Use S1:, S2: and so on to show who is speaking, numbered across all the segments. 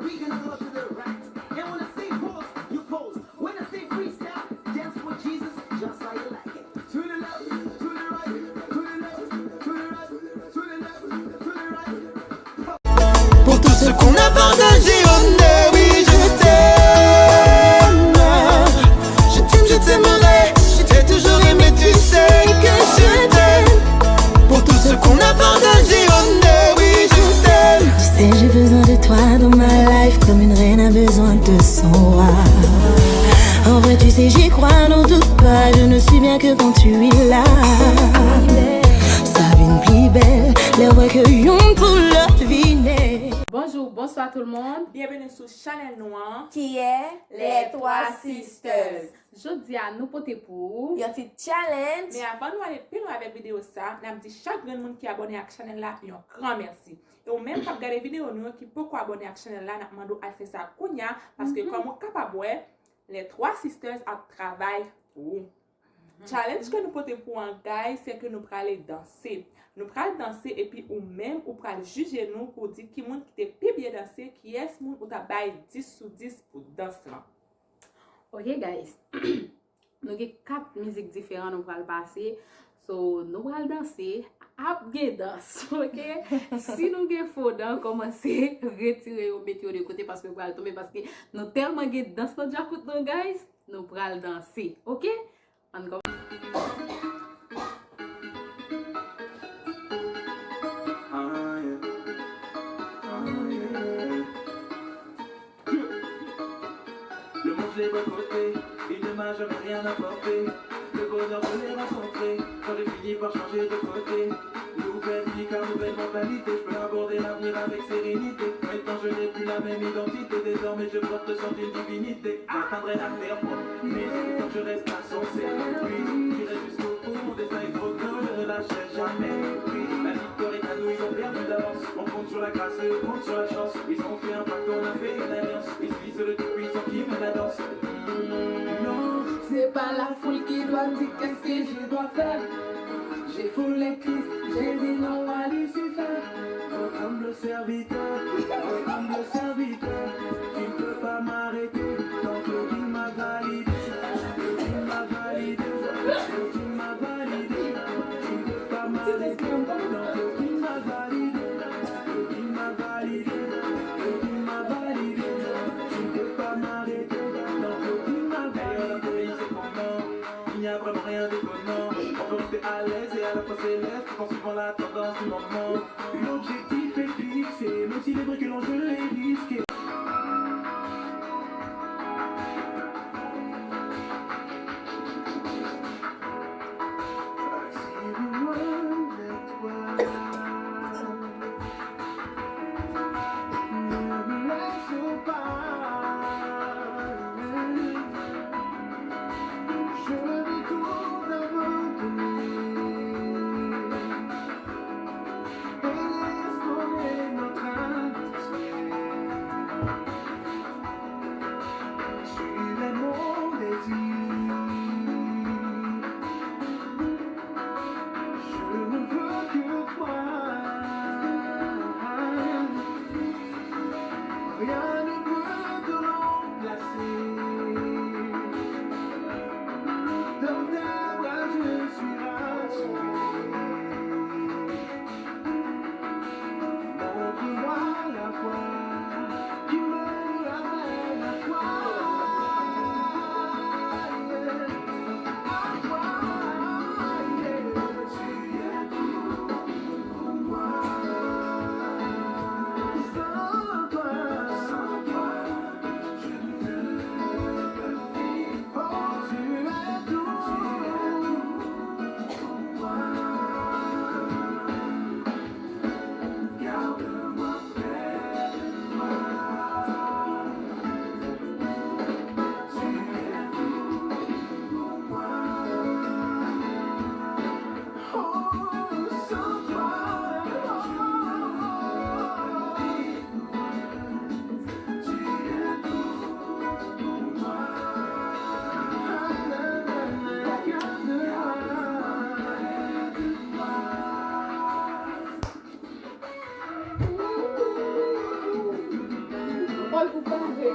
S1: we gonna go to the right. And when I say pose, you pose. When I say freestyle, dance with Jesus just how you like it. To the left, to the right, to the left, to the right, to the left, to the right.
S2: Pour tout ce qu'on a partagé, oh non, oui, je t'aime. Je t'aimerai, je t'ai toujours aimé, tu sais que je t'aime. Pour tout ce qu'on a partagé, oh non, oui, je t'aime.
S3: Tu sais, j'ai besoin de toi dans ma life, comme une reine a besoin de son roi. En vrai, tu sais, j'y crois, n'en doute pas, je ne suis bien que quand tu es là. Ça vient plus belle, les recueillons pour leur deviner.
S4: Bonjour, bonsoir tout le monde.
S5: Bienvenue sur Chanel Noir
S6: qui est les trois sisters.
S4: Jodi à nous porter pour
S6: Yon petit challenge.
S5: Mais avant nous aller plus loin avec vidéo ça, nous dit chaque grand monde qui est abonné à la chaîne là, un grand merci. Et au même quand regarder vidéo nous qui peut abonner à la chaîne là, nous demandons à faire ça kounya parce que comme on capable les trois sisters à travail pour challenge que nous portons pour un guys, c'est que nous allons danser. Nous allons danser et puis ou même ou allons juger nous pour dire qui monde qui était plus bien dansé, qui est ce monde ou t'a bail 10 sur 10 pour danser.
S4: Ok guys, nous avons 4 musiques différentes nous allons passer. So nous allons danser à danse, ok? Si nous avons faux dans commencer retirer ou mettre de côté parce que nous allons tomber parce que nous tellement de danse dans le guys, nous allons danser, ok? On commence.
S1: Le monde je l'ai boycotté, il ne m'a jamais rien apporté. Le bonheur je l'ai rencontré, quand j'ai fini par changer de côté. Nouvelle vie car nouvelle mentalité, je peux aborder l'avenir avec sérénité. Maintenant je n'ai plus la même identité, désormais je porte le sang d'une divinité. J'atteindrai la terre promise, tant que je reste à son service. J'irai jusqu'au bout, mon destin est trop tôt, je ne lâcherai jamais. Oui, la victoire est à nous, ils ont perdu d'avance. On compte sur la grâce, on compte sur la chance. Ils ont fait un pacte, on a fait une alliance. Ils suivent le tout-puissant qui mène la danse. Non,
S7: c'est pas la foule qui doit dire qu'est-ce que je dois faire. J'ai foulé Christ, j'ai dit non à Lucifer.
S1: Votre humble serviteur, qui ne peut pas m'arrêter tant que il m'a validé. Il m'a validé, il m'a validé. Qui ne peut pas m'arrêter tant que il m'a validé. Il m'a validé, il m'a validé. Qui ne peut pas m'arrêter tant que il m'a validé. Il n'y a vraiment rien d'étonnant. On peut rester à l'aise et à la fois céleste tout en suivant la tendance du moment. L'objectif est fixé, même si les vrai que l'enjeu est risqué.
S4: parole pour parler.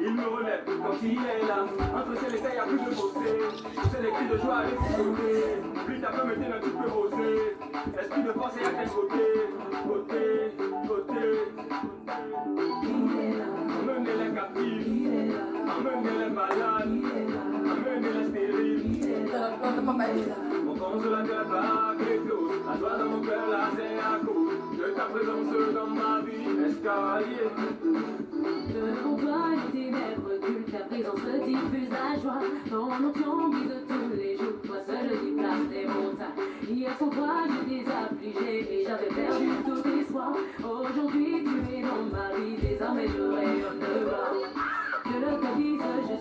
S1: il me relève quand il est là. Entre ciel et terre, y'a plus de bosser. C'est les cris de joie avec ses côtés. Plus ta femme était un petit peu rosé. Esprit de force et à quel côté? Côté, côté. Emmenez les captifs, emmenez les malades, emmenez les stériles. Mon consolateur va éclose. La joie dans mon cœur, là c'est à cause de ta présence dans ma vie. Escalier.
S8: Devant toi, les ténèbres occultent, ta présence diffuse la joie. Dans mon champ, de tous les jours, toi seul déplace les montagnes. Hier sans toi, j'étais affligée et j'avais perdu tout espoir. Aujourd'hui, tu es dans ma vie, désormais je rayonne de gloire. Que le calice, je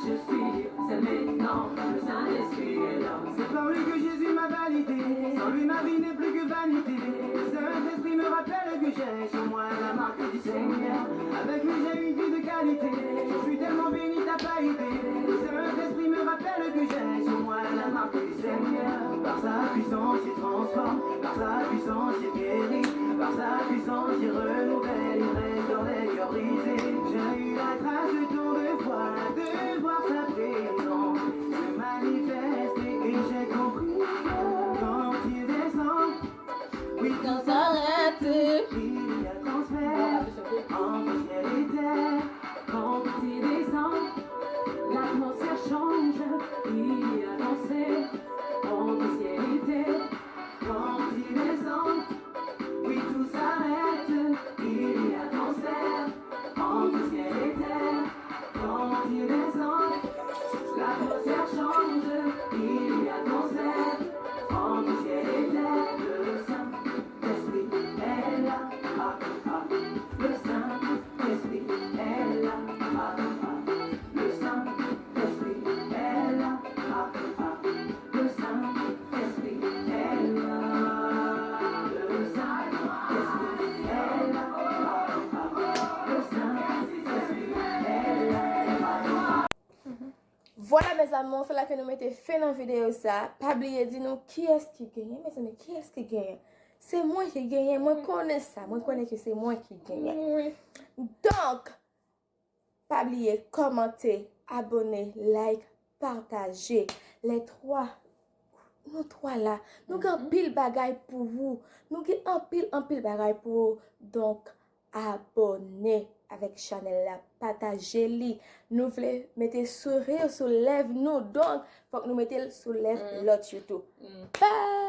S8: je suis celle maintenant, le Saint-Esprit est là.
S7: C'est par lui que Jésus m'a validé, sans lui ma vie n'est plus que vanité. Le Saint-Esprit me rappelle que j'ai sur moi la marque du Seigneur. Avec lui j'ai une vie de qualité, je suis tellement béni, t'as pas idée. Le Saint-Esprit me rappelle que j'ai sur moi la marque du Seigneur. Par sa puissance il transforme, par sa puissance il guérit, par sa puissance il renouvelle, il restaure les cœurs brisés. J'ai eu la trace de ton devoir, de voir sa présence se manifester et j'ai compris quand il descend. Oui, quand s'arrête, il y a transfert entre ciel et terre.
S8: Quand il descend, l'atmosphère change, il y a dansé entre ciel et terre.
S7: Quand il descend, oui, tout s'arrête, il y a transfert entre ciel et terre. Quand il descend, l'atmosphère change, il y a transfert entre ciel et terre. Le Saint-Esprit est là, ah, ah. Le Saint-Esprit est là, ah, ah. Le Saint-Esprit est là, ah, ah. Le Saint-Esprit est là. Le Saint-Esprit est là, ah, ah. Le Saint-Esprit est là, ah, ah.
S6: Voilà mes amours, c'est là que nous mettons fin dans la vidéo ça. Pas oublier de dire nous qui est-ce qui gagne. Mes amis, qui est-ce qui gagne? C'est moi qui gagne, moi connais ça, moi connais que c'est moi qui gagne. Donc, pas oublier commenter, abonner, like, partager. Les trois, nous trois là, nous avons pile bagaille pour vous. Nous avons un pile bagaille pour vous. Donc, abonnez avec Chanel là, partagez-les. Nous voulons mettre sourire sur lèvres nous. Donc, faut que nous mettions sur lèvres l'autre YouTube. Bye!